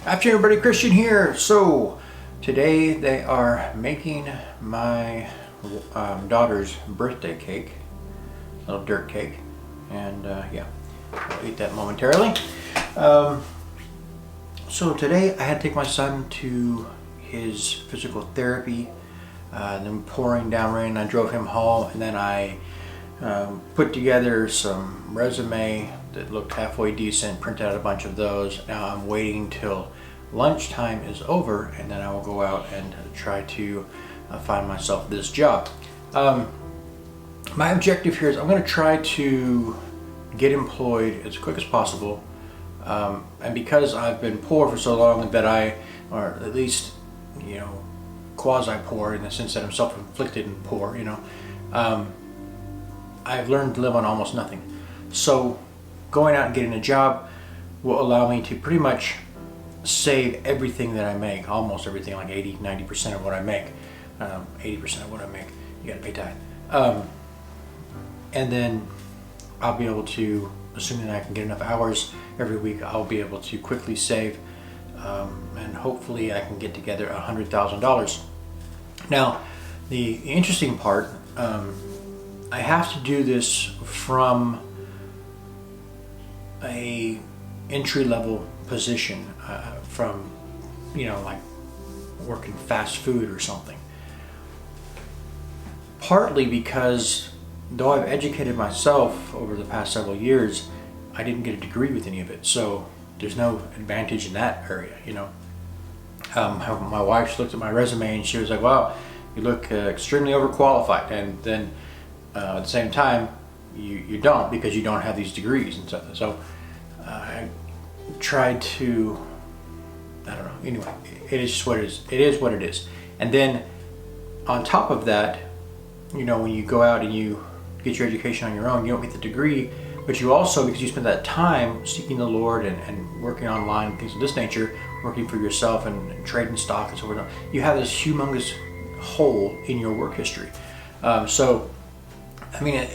Afternoon, everybody. Christian here. So today they are making my daughter's birthday cake, a little dirt cake, and yeah, I'll eat that momentarily. So today I had to take my son to his physical therapy, then pouring down rain. I drove him home, and then I put together some resume that looked halfway decent, printed out a bunch of those. Now I'm waiting till lunchtime is over, and then I will go out and try to find myself this job. My objective here is I'm going to try to get employed as quick as possible, and because I've been poor for so long that or at least, quasi-poor in the sense that I'm self-inflicted and poor, I've learned to live on almost nothing. So going out and getting a job will allow me to pretty much save everything that I make, almost everything, like 80-90% of what I make. 80% of what I make, you gotta pay tithe. And then I'll be able to, assuming that I can get enough hours every week, I'll be able to quickly save, and hopefully I can get together $100,000. Now, the interesting part, I have to do this from a entry-level position, from like working fast food or something. Partly because though I've educated myself over the past several years, I didn't get a degree with any of it, so there's no advantage in that area. My wife, she looked at my resume and she was like, "Wow, you look extremely overqualified," and then at the same time you don't, because you don't have these degrees and stuff. So I tried to, I don't know, anyway, it is just what it is. It is what it is. And then on top of that, when you go out and you get your education on your own, you don't get the degree, but you also, because you spend that time seeking the Lord and working online and things of this nature, working for yourself and trading stock and so forth, you have this humongous hole in your work history. So I mean,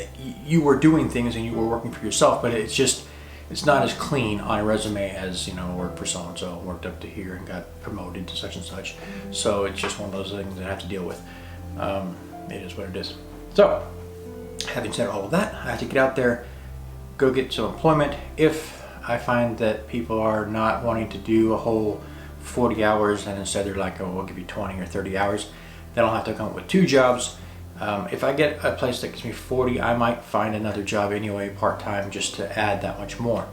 you were doing things and you were working for yourself, but it's not as clean on a resume as, worked for so-and-so, worked up to here and got promoted to such and such. So it's just one of those things that I have to deal with. It is what it is. So, having said all of that, I have to get out there, go get some employment. If I find that people are not wanting to do a whole 40 hours and instead they're like, "Oh, we'll give you 20 or 30 hours," then I'll have to come up with 2 jobs. If I get a place that gives me 40, I might find another job anyway, part-time, just to add that much more.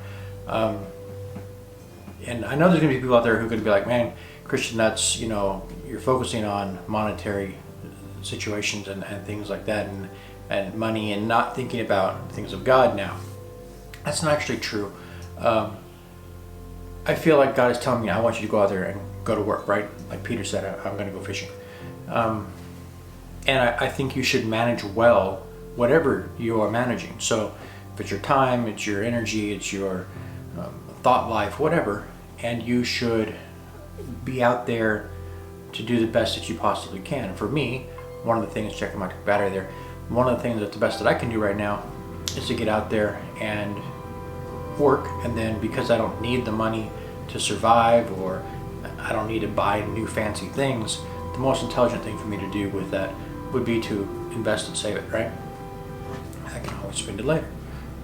And I know there's going to be people out there who are going to be like, "Man, Christian, that's, you're focusing on monetary situations and things like that and money and not thinking about things of God now." That's not actually true. I feel like God is telling me, "I want you to go out there and go to work," right? Like Peter said, "I'm going to go fishing." And I think you should manage well whatever you are managing. So if it's your time, it's your energy, it's your thought life, whatever, and you should be out there to do the best that you possibly can. For me, one of the things, checking my battery there, one of the things that's the best that I can do right now is to get out there and work, and then because I don't need the money to survive, or I don't need to buy new fancy things, the most intelligent thing for me to do with that would be to invest and save it, right? I can always spend it later.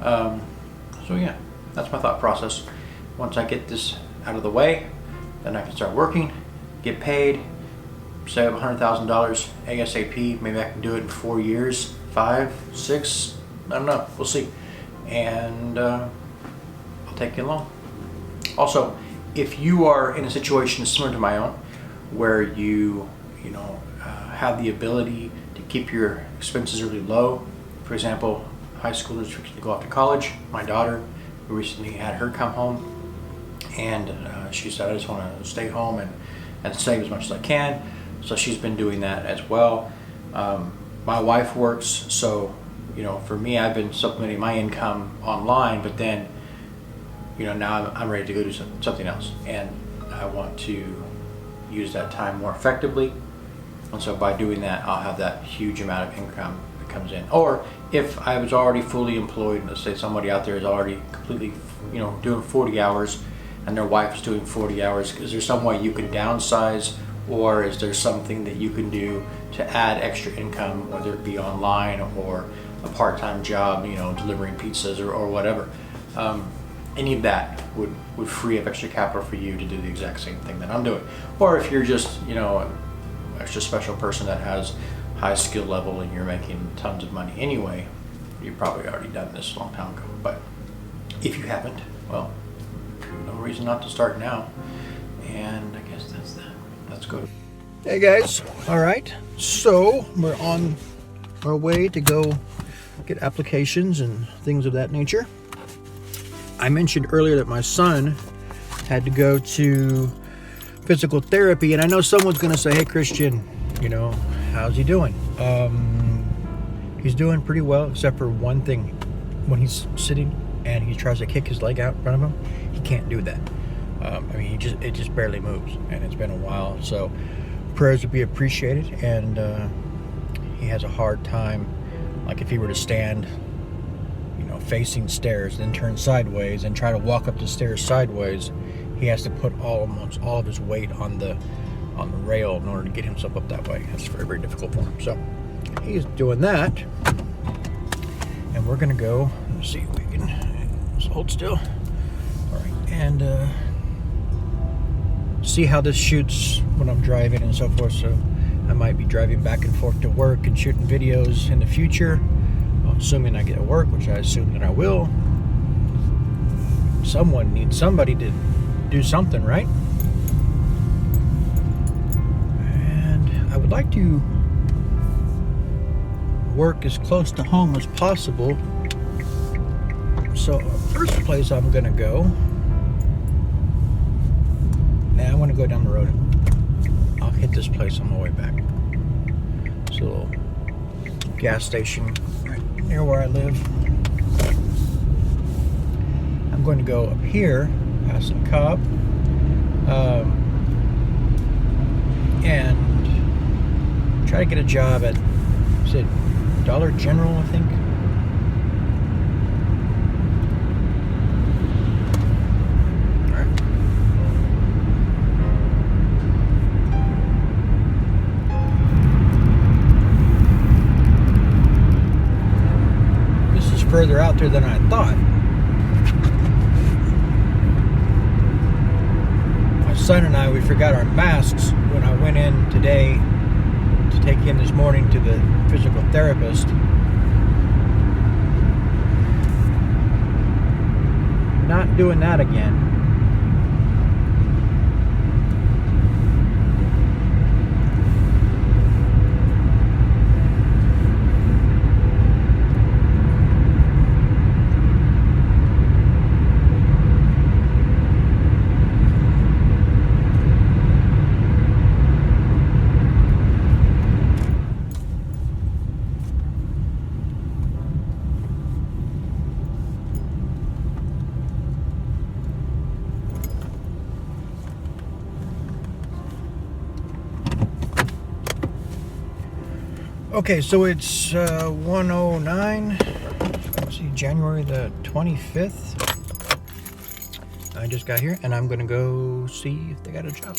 So yeah, that's my thought process. Once I get this out of the way, then I can start working, get paid, save $100,000 ASAP. Maybe I can do it in 4 years, 5, 6, I don't know, we'll see. And I'll take you along. Also, if you are in a situation similar to my own, where you have the ability to keep your expenses really low. For example, high schoolers who go off to college. My daughter, who recently had her come home, and she said, "I just want to stay home and save as much as I can." So she's been doing that as well. My wife works, so for me, I've been supplementing my income online, but then now I'm ready to go do something else, and I want to use that time more effectively. And so by doing that, I'll have that huge amount of income that comes in. Or if I was already fully employed, let's say somebody out there is already completely, doing 40 hours, and their wife is doing 40 hours, is there some way you can downsize, or is there something that you can do to add extra income, whether it be online or a part-time job, you know, delivering pizzas or whatever? Any of that would free up extra capital for you to do the exact same thing that I'm doing. Or if you're just, you know, an extra special person that has high skill level and you're making tons of money anyway, you've probably already done this a long time ago. But if you haven't, well, no reason not to start now. And I guess that's that. Let's go. Hey guys, all right, so we're on our way to go get applications and things of that nature. I mentioned earlier that my son had to go to physical therapy, and I know someone's going to say, hey Christian, you know, how's he doing? He's doing pretty well, except for one thing. When he's sitting and he tries to kick his leg out in front of him, he can't do that. I mean, it just barely moves, and it's been a while, so prayers would be appreciated. And he has a hard time, like if he were to stand, you know, facing stairs, then turn sideways and try to walk up the stairs sideways, he has to put almost all of his weight on the rail in order to get himself up that way. That's very, very difficult for him. So he's doing that, and we're gonna go. Let's see if we can just hold still. All right, and see how this shoots when I'm driving and so forth. So I might be driving back and forth to work and shooting videos in the future, assuming I get to work, which I assume that I will. Someone needs somebody to do something, right? And I would like to work as close to home as possible. So first place I'm gonna go, now I want to go down the road. I'll hit this place on my way back. It's a little gas station right near where I live. I'm going to go up here past the Cobb, and try to get a job at, is it Dollar General, I think? Further out there than I thought. My son and I, we forgot our masks when I went in today to take him this morning to the physical therapist. Not doing that again. Okay, so it's 1:09. Let's see, January the 25th. I just got here, and I'm gonna go see if they got a job.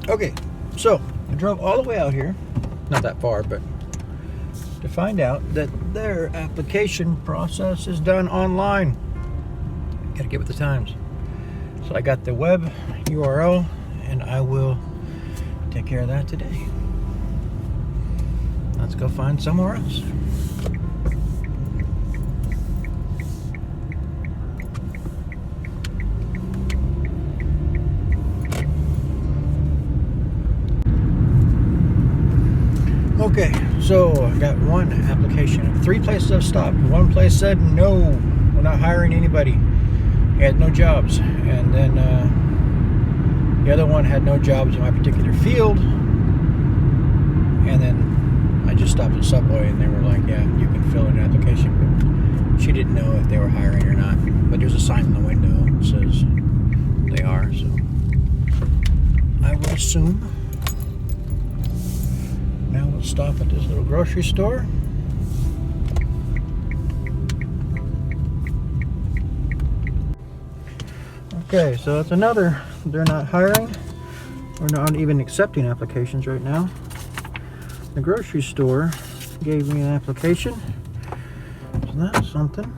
Okay, so I drove all the way out here, not that far, but to find out that their application process is done online. Gotta get with the times. So I got the web URL, and I will take care of that today. Let's go find somewhere else. Okay, so I got one application. 3 places I've stopped. One place said, no, we're not hiring anybody. He had no jobs. And then the other one had no jobs in my particular field. And then I just stopped at Subway, and they were like, yeah, you can fill in an application. But she didn't know if they were hiring or not. But there's a sign in the window that says they are, so I will assume. Now we'll stop at this little grocery store. Okay, so that's another. They're not hiring or not even accepting applications right now. The grocery store gave me an application, so that's something.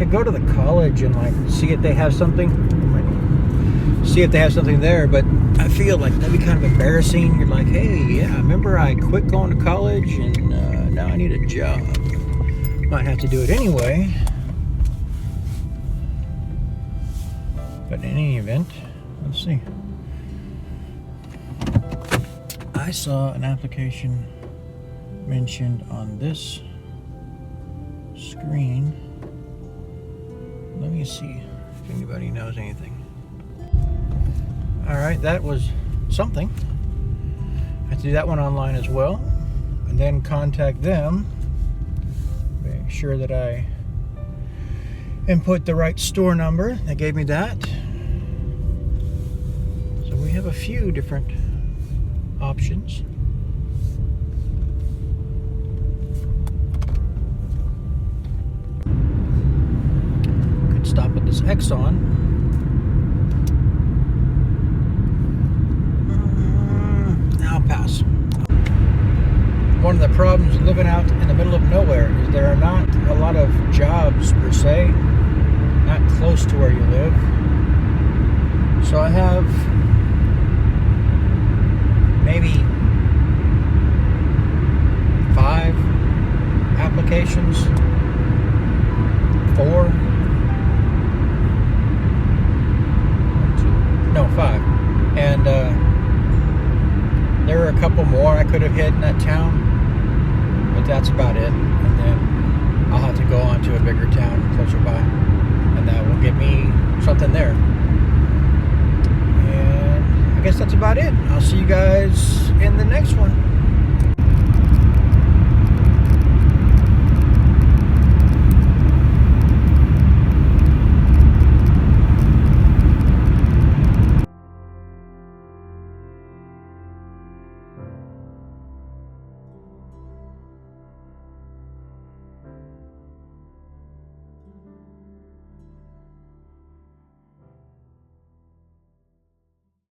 Go to the college and like see if they have something there, but I feel like that'd be kind of embarrassing. You're like, hey, yeah, remember I quit going to college and now I need a job. Might have to do it anyway, but in any event, let's see. I saw an application mentioned on this screen. Let me see if anybody knows anything. All right, that was something. I have to do that one online as well, and then contact them. Make sure that I input the right store number. They gave me that. So we have a few different options. Stop at this Exxon. I'll pass. One of the problems living out in the middle of nowhere is there are not a lot of jobs per se, not close to where you live. So I have maybe 5 applications, 4. No, 5. And there were a couple more I could have hit in that town, but that's about it. And then I'll have to go on to a bigger town closer by, and that will get me something there. And I guess that's about it. I'll see you guys in the next one.